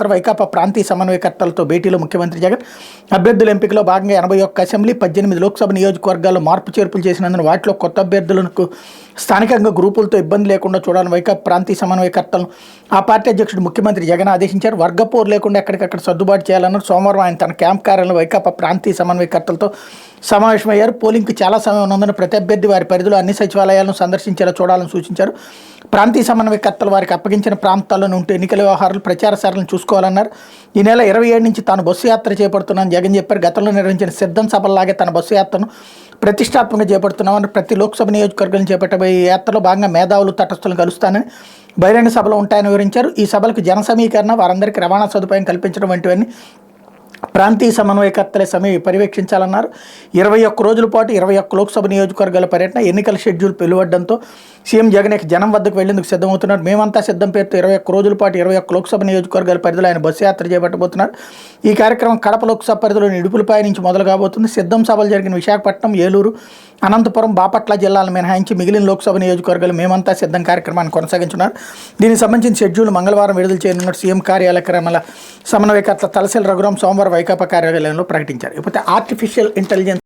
యాత్ర వైకాపా ప్రాంతీయ సమన్వయకర్తలతో భేటీలో ముఖ్యమంత్రి జగన్ అభ్యర్థుల ఎంపికలో భాగంగా 81 అసెంబ్లీ 18 లోక్సభ నియోజకవర్గాల్లో మార్పు చేర్పులు చేసినందున వాటిలో కొత్త అభ్యర్థులకు స్థానికంగా గ్రూపులతో ఇబ్బంది లేకుండా చూడాలని వైకాపా ప్రాంతీయ సమన్వయకర్తలను ఆ పార్టీ అధ్యక్షుడు ముఖ్యమంత్రి జగన్ ఆదేశించారు. వర్గపోరు లేకుండా ఎక్కడికక్కడ సర్దుబాటు చేయాలన్నారు. సోమవారం ఆయన తన క్యాంప్ కార్యాలయంలో వైకాపా ప్రాంతీయ సమన్వయకర్తలతో సమావేశమయ్యారు. పోలింగ్కి చాలా సమయం ఉన్నందున ప్రతి అభ్యర్థి వారి పరిధిలో అన్ని సచివాలయాలను సందర్శించేలా చూడాలని సూచించారు. ప్రాంతీయ సమన్వయకర్తలు వారికి అప్పగించిన ప్రాంతాల్లోనే ఉంటూ ఎన్నికల వ్యవహారాలు ప్రచార సారాలను చూసుకోవాలన్నారు. ఈ నెల 27 నుంచి తాను బస్సు యాత్ర చేపడుతున్నానని జగన్ చెప్పారు. గతంలో నిర్వహించిన సిద్ధం సభల్లాగే తన బస్సు యాత్రను ప్రతిష్టాత్మకంగా చేపడుతున్నామని, ప్రతి లోక్సభ నియోజకవర్గం చేపట్టబోయే ఈ యాత్రలో భాగంగా మేధావులు తటస్థులను కలుస్తానని, బహిరంగ సభలు ఉంటాయని వివరించారు. ఈ సభలకు జన సమీకరణ, వారందరికీ రవాణా సదుపాయం కల్పించడం వంటివన్నీ ప్రాంతీయ సమన్వయకర్తలే పర్యవేక్షించాలన్నారు. 21 రోజుల పాటు 21 లోక్సభ నియోజకవర్గాల పర్యటన, ఎన్నికల షెడ్యూల్ వెలువడడంతో సీఎం జగన్ జనం వద్దకు వెళ్లేందుకు సిద్ధమవుతున్నారు. మేమంతా సిద్ధం పేరుతో 21 రోజుల పాటు 21 లోక్సభ నియోజకవర్గాల పరిధిలో ఆయన బస్సు యాత్ర చేపట్టబోతున్నారు. ఈ కార్యక్రమం కడప లోక్సభ పరిధిలోని ఇడుపులపై నుంచి మొదలు కాబోతుంది. సిద్ధం సభలు జరిగిన విశాఖపట్నం, ఏలూరు, అనంతపురం, బాపట్ల జిల్లాలను మినహాయించి మిగిలిన లోక్సభ నియోజకవర్గాలు మేమంతా సిద్ధం కార్యక్రమాన్ని కొనసాగించున్నారు. దీనికి సంబంధించిన షెడ్యూల్ మంగళవారం విడుదల చేయనున్నట్టు సీఎం కార్యాలయ సమన్వయకర్త తలసిల రఘురాం సోమవారం వైకాపా కార్యాలయంలో ప్రకటించారు. ఇకపోతే ఆర్టిఫిషియల్ ఇంటెలిజెన్స్